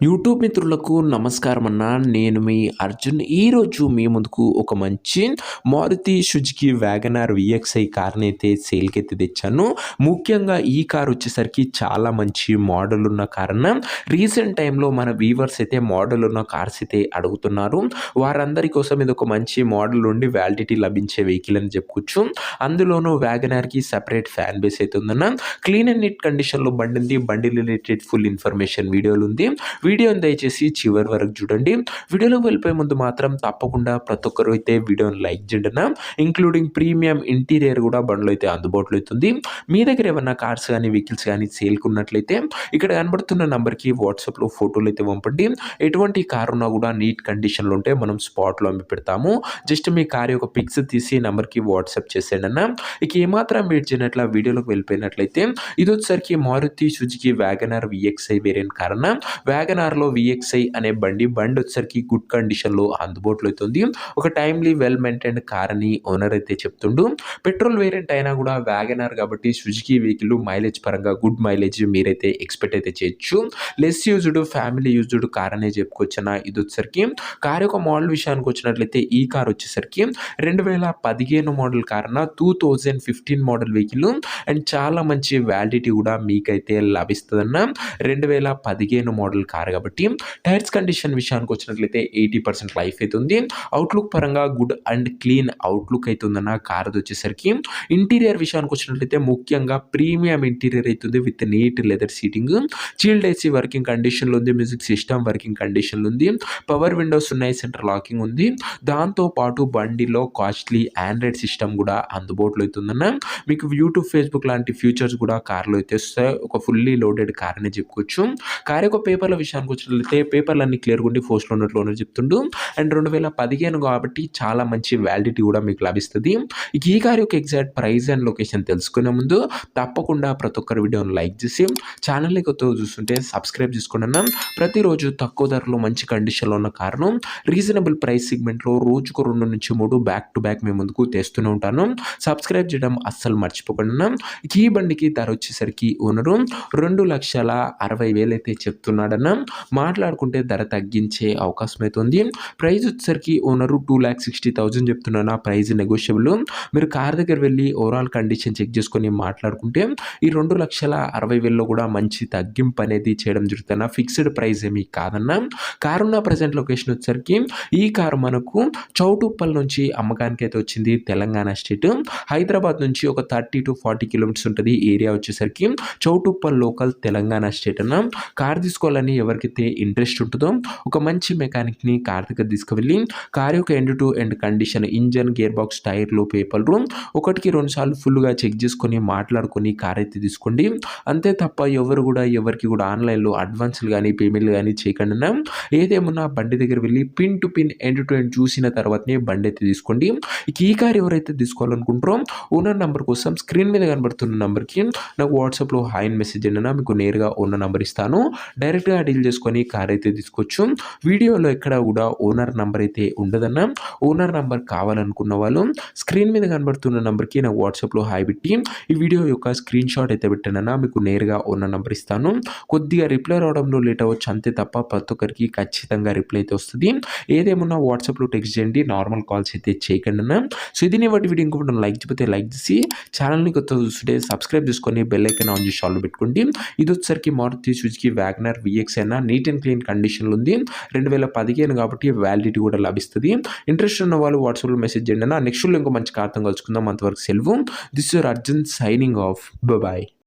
YouTube మిత్రులకు నమస్కారం అన్న. నేను మీ అర్జున్. ఈరోజు మీ ముందుకు ఒక మంచి మారుతి సుజుకి వ్యాగనార్ విఎక్స్ఐ కార్ని అయితే సేల్‌కైతే తెచ్చాను. ముఖ్యంగా ఈ కార్ వచ్చేసరికి చాలా మంచి మోడల్ ఉన్న కార్ అన్న. రీసెంట్ టైమ్‌లో మన వ్యూవర్స్ అయితే మోడల్ ఉన్న కార్స్ అయితే అడుగుతున్నారు. వారందరి కోసం ఇది ఒక మంచి మోడల్ ఉండి వ్యాలిడిటీ లభించే వెహికల్ అని చెప్పుకోవచ్చు. అందులోనూ వ్యాగనార్‌కి సెపరేట్ ఫ్యాన్ బేస్ అయితే ఉందన్న. క్లీన్ అండ్ నీట్ కండిషన్‌లో బండి ఉంది. బండి రిలేటెడ్ ఫుల్ ఇన్ఫర్మేషన్ వీడియోలో ఉంది. వీడియోని దయచేసి చివరి వరకు చూడండి. వీడియోలోకి వెళ్ళిపోయే ముందు మాత్రం తప్పకుండా ప్రతి ఒక్కరు అయితే వీడియోని లైక్ చేయండి అన్న. ఇంక్లూడింగ్ ప్రీమియం ఇంటీరియర్ కూడా బండిలో అయితే అందుబాటులో అవుతుంది. మీ దగ్గర ఏమన్నా కార్స్ కానీ వెహికల్స్ కానీ సేల్‌కి ఉన్నట్లయితే ఇక్కడ కనబడుతున్న నంబర్‌కి వాట్సాప్‌లో ఫోటోలు అయితే పంపండి. ఎటువంటి కార్ ఉన్నా కూడా నీట్ కండిషన్‌లో ఉంటే మనం స్పాట్‌లో అమ్మి పెడతాము. జస్ట్ మీ కార్ యొక్క పిక్స్ తీసి నంబర్‌కి వాట్సాప్ చేసేయండి అన్న. ఇక ఏమాత్రం వెయిట్ చేయనట్ల వీడియోలోకి వెళ్ళిపోయినట్లయితే ఇది వచ్చేసరికి Maruti Suzuki WagonR VXI variant car అన్న. వ్యాగనార్‌లో విఎక్స్ఐ అనే బండి వచ్చేసరికి గుడ్ కండిషన్‌లో అందుబాటులో అవుతుంది. ఒక టైమ్లీ వెల్ మెయింటైన్డ్ కార్ అని ఓనర్ అయితే చెప్తుండు. పెట్రోల్ వేరియంట్ అయినా కూడా వ్యాగనార్ కాబట్టి సుజుకి వెహికల్ మైలేజ్ పరంగా గుడ్ మైలేజ్ మీరైతే ఎక్స్‌పెక్ట్ అయితే చేయొచ్చు. Less used family used car అనే చెప్పుకోవచ్చన్న. ఇది వచ్చేసరికి కార్ యొక్క మోడల్ విషయానికి వచ్చినట్లయితే ఈ కార్ వచ్చేసరికి 2015 మోడల్ కార్ అన్న. 2015 మోడల్ వెహికల్ అండ్ చాలా మంచి వ్యాలిడిటీ కూడా మీకైతే లభిస్తదన్న. 2015 మోడల్ కార్ కాబట్టి టైర్స్ కండిషన్ విషయానికి వచ్చినట్లయితే 80% లైఫ్ అయితే ఉంది. అవుట్‌లుక్ పరంగా గుడ్ అండ్ క్లీన్ అవుట్‌లుక్ అయితే ఉందన్న కార్‌ది వచ్చేసరికి. ఇంటీరియర్ విషయానికి వచ్చినట్లయితే ముఖ్యంగా ప్రీమియం ఇంటీరియర్ అవుతుంది with neat leather seating. Chilled AC working కండిషన్‌లో ఉంది. మ్యూజిక్ సిస్టమ్ వర్కింగ్ కండిషన్‌లో ఉంది. పవర్ విండోస్ ఉన్నాయి. సెంటర్ లాకింగ్ ఉంది. దాంతో పాటు బండిలో కాస్ట్లీ ఆండ్రాయిడ్ సిస్టమ్ కూడా అందుబాటులో అవుతుందన్న. మీకు యూట్యూబ్, ఫేస్‌బుక్ లాంటి ఫీచర్స్ కూడా కార్‌లో అయితే వస్తాయి. ఒక ఫుల్లీ లోడెడ్ కార్ అనే చెప్పుకోవచ్చు. కార్ యొక్క పేపర్ల విషయానికి వచ్చినట్లయితే పేపర్లన్నీ క్లియర్‌గా ఉండి పోస్ట్‌లో ఉన్నట్లు ఓనర్ చెప్తుండు. అండ్ 2015 కాబట్టి చాలా మంచి వ్యాలిడిటీ కూడా మీకు లభిస్తది. ఇక ఈ కార్ యొక్క ఎగ్జాక్ట్ ప్రైస్ అండ్ లొకేషన్ తెలుసుకునే ముందు తప్పకుండా ప్రతి ఒక్కరు వీడియోని లైక్ చేసి ఛానల్‌ని కొత్తగా చూస్తుంటే సబ్స్క్రైబ్ చేసుకోండి అన్న. ప్రతిరోజు తక్కువ ధరలో మంచి కండిషన్‌లో ఉన్న కార్‌ను రీజనబుల్ ప్రైస్ సెగ్మెంట్‌లో రోజుకు 2-3 బ్యాక్ టు బ్యాక్ మీ ముందుకు తెస్తూనే ఉంటాను. సబ్స్క్రైబ్ చేయడం అస్సలు మర్చిపోకండి అన్న. ఈ బండికి ధర వచ్చేసరికి ఓనరు 2,60,000 అయితే చెప్తున్నాడన్న. మాట్లాడుకుంటే ధర తగ్గించే అవకాశం అయితే ఉంది. ప్రైస్ వచ్చేసరికి ఓనరు 2,60,000 చెప్తున్నాడు. ఆ ప్రైస్ నెగోషియబుల్. మీరు కార్ దగ్గర వెళ్ళి ఓవరాల్ కండిషన్ చెక్ చేసుకొని మాట్లాడుకుంటే ఈ 2,60,000లో కూడా మంచి తగ్గింపు అనేది చేయడం జరుగుతుంది. ఫిక్స్డ్ ప్రైస్ ఏమీ కాదన్న. కారు ఉన్న ప్రజెంట్ లొకేషన్ వచ్చేసరికి ఈ కారు మనకు చౌటుప్పల్ నుంచి అమ్మకానికి అయితే వచ్చింది. తెలంగాణ స్టేట్. హైదరాబాద్ నుంచి ఒక 30-40 కిలోమీటర్స్ ఉంటుంది. ఏరియా వచ్చేసరికి చౌటుప్పల్ లోకల్ తెలంగాణ స్టేట్ అన్న. కార్ తీసుకోవాలని ఎవరికైతే ఇంట్రెస్ట్ ఉంటుందో ఒక మంచి మెకానిక్‌ని కార్ దగ్గర తీసుకువెళ్ళి కార్ యొక్క end to end condition, engine, gear box, టైర్లు, పేపర్లు 1-2 సార్లు ఫుల్‌గా చెక్ చేసుకొని మాట్లాడుకొని కార్ అయితే తీసుకోండి. అంతే తప్ప ఎవరికి కూడా ఆన్‌లైన్‌లో అడ్వాన్స్‌లు గానీ, పేమెంట్‌లు గానీ చేయకండి అన్న. ఏదేమున్నా బండి దగ్గర వెళ్ళి pin to pin, end to end చూసిన తర్వాతనే బండి అయితే తీసుకోండి. ఇక ఈ కార్ ఎవరైతే తీసుకోవాలనుకుంటారో ఓనర్ నంబర్ కోసం స్క్రీన్ మీద కనబడుతున్న నంబర్‌కి నాకు వాట్సాప్‌లో హాయ్ అని మెసేజ్ చేయండి అన్న. మీకు నేరుగా ఓనర్ నంబర్ ఇస్తాను. డైరెక్ట్‌గా డీల్ చేసుకొని కార్ అయితే తీసుకోవచ్చు. వీడియోలో ఎక్కడ కూడా ఓనర్ నంబర్ అయితే ఉండదన్న. ఓనర్ నంబర్ కావాలనుకున్న వాళ్ళు స్క్రీన్ మీద కనబడుతున్న నంబర్‌కి నాకు వాట్సాప్‌లో హాయ్ పెట్టి ఈ వీడియో యొక్క స్క్రీన్ షాట్ అయితే పెట్టండన్న. మీకు నేరుగా ఓనర్ నంబర్ ఇస్తాను. కొద్దిగా రిప్లై రావడంలో లేట్ అవ్వచ్చు అంతే తప్ప ప్రతి ఒక్కరికి ఖచ్చితంగా రిప్లై అయితే వస్తది. ఏదేమున్నా వాట్సాప్‌లో టెక్స్ట్ చేయండి. నార్మల్ కాల్స్ అయితే చేయకండి అన్న. సో ఇది నీ వాటి వీడియో ఇంకొకటి లైక్ చేయకపోతే లైక్ చేసి ఛానల్‌ని కొత్తగా చూస్తుంటే సబ్స్క్రైబ్ చేసుకొని బెల్ ఐకాన్ ఆన్ చేసి ఆల్ పెట్టుకోండి. ఇది వచ్చేసరికి మారుతి సుజుకి వ్యాగనార్ విఎక్స్ అయినా నీట్ అండ్ క్లీన్ కండిషన్‌లో ఉంది. 2015 కాబట్టి వ్యాలిడిటీ కూడా లభిస్తది. ఇంట్రెస్ట్ ఉన్న వాళ్ళు వాట్సాప్‌లో మెసేజ్ చేయండి అన్న. నెక్స్ట్ ఇంకో మంచి కార్‌తో కలుసుకుందాం. అంతవరకు సెలవు. This is your Arjun signing off. Bye.